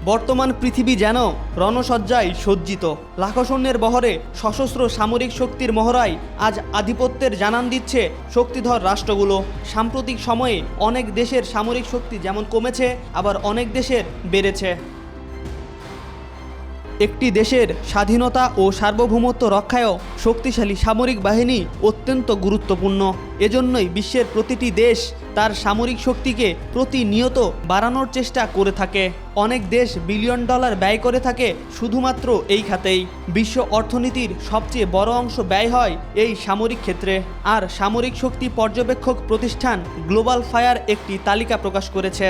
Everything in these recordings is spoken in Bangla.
বর্তমান পৃথিবী যেন রণসজ্জায় সজ্জিত। লাখো সৈন্যের বহরে সশস্ত্র সামরিক শক্তির মহড়ায় আজ আধিপত্যের জানান দিচ্ছে শক্তিধর রাষ্ট্রগুলো। সাম্প্রতিক সময়ে অনেক দেশের সামরিক শক্তি যেমন কমেছে, আবার অনেক দেশের বেড়েছে। একটি দেশের স্বাধীনতা ও সার্বভৌমত্ব রক্ষায়ও শক্তিশালী সামরিক বাহিনী অত্যন্ত গুরুত্বপূর্ণ। এজন্যই বিশ্বের প্রতিটি দেশ তার সামরিক শক্তিকে প্রতিনিয়ত বাড়ানোর চেষ্টা করে থাকে। অনেক দেশ বিলিয়ন ডলার ব্যয় করে থাকে শুধুমাত্র এই খাতেই। বিশ্ব অর্থনীতির সবচেয়ে বড় অংশ ব্যয় হয় এই সামরিক ক্ষেত্রে। আর সামরিক শক্তি পর্যবেক্ষক প্রতিষ্ঠান গ্লোবাল ফায়ার একটি তালিকা প্রকাশ করেছে।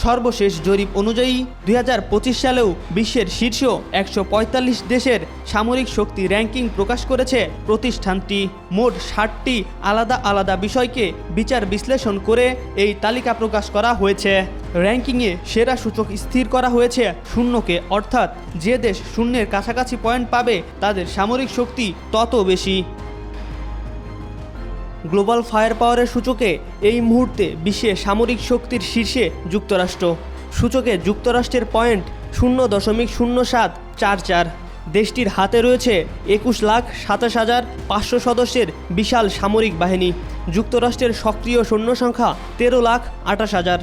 সর্বশেষ জরিপ অনুযায়ী 2025 সালেও বিশ্বের শীর্ষ 145 দেশের সামরিক শক্তি র্যাঙ্কিং প্রকাশ করেছে প্রতিষ্ঠানটি। মোট 60টি আলাদা আলাদা বিষয়কে বিচার বিশ্লেষণ করে এই তালিকা প্রকাশ করা হয়েছে। র্যাঙ্কিংয়ে সেরা সূচক স্থির করা হয়েছে শূন্যকে, অর্থাৎ যে দেশ শূন্যের কাছাকাছি পয়েন্ট পাবে তাদের সামরিক শক্তি তত বেশি। গ্লোবাল ফায়ার পাওয়ারের সূচকে এই মুহূর্তে বিশ্বে সামরিক শক্তির শীর্ষে যুক্তরাষ্ট্র। সূচকে যুক্তরাষ্ট্রের পয়েন্ট 0.0744। দেশটির হাতে রয়েছে 21,27,500 সদস্যের বিশাল সামরিক বাহিনী। যুক্তরাষ্ট্রের সক্রিয় সৈন্য সংখ্যা 13,28,000।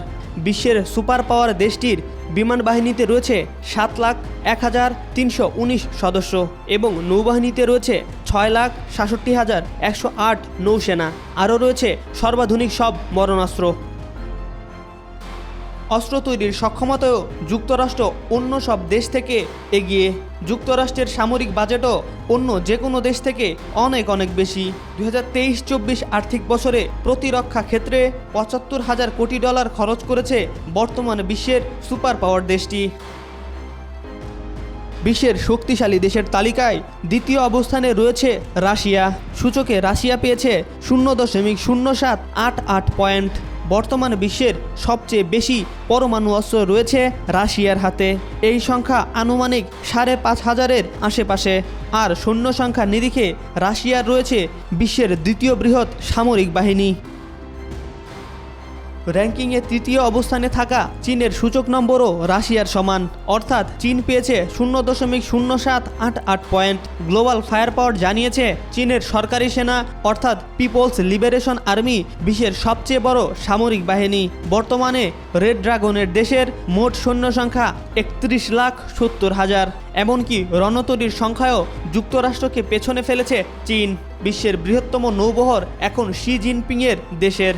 বিশ্বের সুপার পাওয়ার দেশটির বিমান বাহিনীতে রয়েছে 7,01,319 সদস্য এবং নৌবাহিনীতে রয়েছে 6,67,108 নৌসেনা। আরও রয়েছে সর্বাধুনিক সব মরণাস্ত্র। অস্ত্র তৈরির সক্ষমতায়ও যুক্তরাষ্ট্র অন্য সব দেশ থেকে এগিয়ে। যুক্তরাষ্ট্রের সামরিক বাজেটও অন্য যে কোনো দেশ থেকে অনেক অনেক বেশি। 2023-24 আর্থিক বছরে প্রতিরক্ষা ক্ষেত্রে $75,000 কোটি খরচ করেছে বর্তমান বিশ্বের সুপার পাওয়ার দেশটি। বিশ্বের শক্তিশালী দেশের তালিকায় দ্বিতীয় অবস্থানে রয়েছে রাশিয়া। সূচকে রাশিয়া পেয়েছে 0.0788 পয়েন্ট। বর্তমান বিশ্বের সবচেয়ে বেশি পরমাণু অস্ত্র রয়েছে রাশিয়ার হাতে। এই সংখ্যা আনুমানিক 5,500-এর আশেপাশে। আর সৈন্য সংখ্যা নিরিখে রাশিয়ার রয়েছে বিশ্বের দ্বিতীয় বৃহৎ সামরিক বাহিনী। র্যাঙ্কিংয়ে তৃতীয় অবস্থানে থাকা চীনের সূচক নম্বরও রাশিয়ার সমান, অর্থাৎ চীন পেয়েছে 0.0788 পয়েন্ট। গ্লোবাল ফায়ার পাওয়ার জানিয়েছে চীনের সরকারি সেনা অর্থাৎ পিপলস লিবারেশন আর্মি বিশ্বের সবচেয়ে বড় সামরিক বাহিনী। বর্তমানে রেড ড্রাগনের দেশের মোট সৈন্য সংখ্যা 31,70,000। এমনকি রণতরীর সংখ্যায়ও যুক্তরাষ্ট্রকে পেছনে ফেলেছে চীন। বিশ্বের বৃহত্তম নৌবহর এখন শি জিনপিংয়ের দেশের।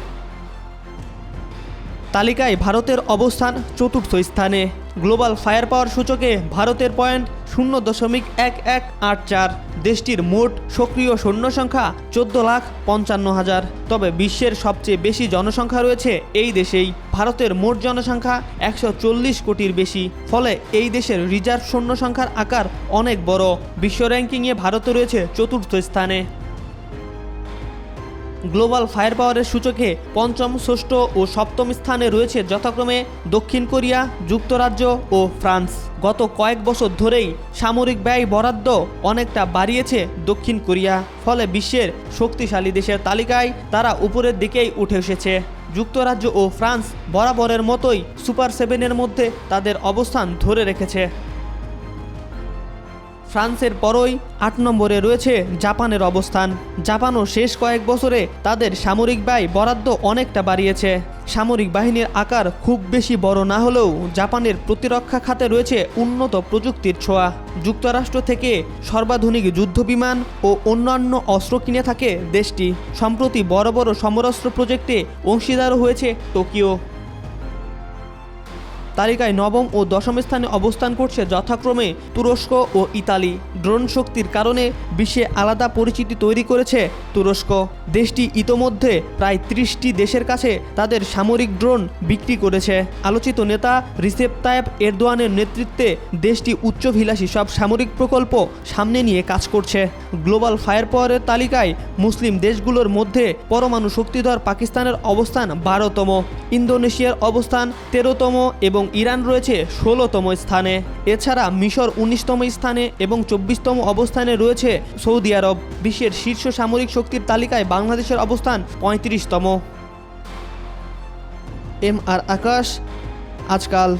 তালিকায় ভারতের অবস্থান চতুর্থ স্থানে। গ্লোবাল ফায়ার পাওয়ার সূচকে ভারতের পয়েন্ট 0.1184। দেশটির মোট সক্রিয় সৈন্য সংখ্যা 14,55,000। তবে বিশ্বের সবচেয়ে বেশি জনসংখ্যা রয়েছে এই দেশেই। ভারতের মোট জনসংখ্যা 140 কোটির বেশি। ফলে এই দেশের রিজার্ভ সৈন্য সংখ্যার আকার অনেক বড়। বিশ্ব র্যাঙ্কিংয়ে ভারত রয়েছে চতুর্থ স্থানে। গ্লোবাল ফায়ার পাওয়ারের সূচকে পঞ্চম, ষষ্ঠ ও সপ্তম স্থানে রয়েছে যথাক্রমে দক্ষিণ কোরিয়া, যুক্তরাজ্য ও ফ্রান্স। গত কয়েক বছর ধরেই সামরিক ব্যয় বরাদ্দ অনেকটা বাড়িয়েছে দক্ষিণ কোরিয়া। ফলে বিশ্বের শক্তিশালী দেশের তালিকায় তারা উপরের দিকেই উঠে এসেছে। যুক্তরাজ্য ও ফ্রান্স বরাবরের মতোই সুপার 7-এর মধ্যে তাদের অবস্থান ধরে রেখেছে। ফ্রান্সের পরই 8 নম্বরে রয়েছে জাপানের অবস্থান। জাপানও শেষ কয়েক বছরে তাদের সামরিক ব্যয় বরাদ্দ অনেকটা বাড়িয়েছে। সামরিক বাহিনীর আকার খুব বেশি বড় না হলেও জাপানের প্রতিরক্ষা খাতে রয়েছে উন্নত প্রযুক্তির ছোঁয়া। যুক্তরাষ্ট্র থেকে সর্বাধুনিক যুদ্ধবিমান ও অন্যান্য অস্ত্র কিনে থাকে দেশটি। সম্প্রতি বড় বড় সমরাস্ত্র প্রজেক্টে অংশীদারও হয়েছে টোকিও। তালিকায় নবম ও দশম স্থানে অবস্থান করছে যথাক্রমে তুরস্ক ও ইতালি। ড্রোন শক্তির কারণে বিশ্বে আলাদা পরিচিতি তৈরি করেছে তুরস্ক। দেশটি ইতোমধ্যে প্রায় 30টি দেশের কাছে তাদের সামরিক ড্রোন বিক্রি করেছে। আলোচিত নেতা রিসেপ তাইয়েপ এরদোয়ানের নেতৃত্বে দেশটি উচ্চাভিলাষী সব সামরিক প্রকল্প সামনে নিয়ে কাজ করছে। গ্লোবাল ফায়ার পাওয়ারের তালিকায় মুসলিম দেশগুলোর মধ্যে পরমাণু শক্তিধর পাকিস্তানের অবস্থান 12তম, ইন্দোনেশিয়ার অবস্থান 13তম এবং ইরান রয়েছে 16তম স্থানে। এছাড়া মিশর 19তম স্থানে এবং 24তম অবস্থানে রয়েছে সৌদি আরব। বিশ্বের শীর্ষ সামরিক শক্তির তালিকায় বাংলাদেশের অবস্থান 35তম। এম আর আকাশ, আজকাল।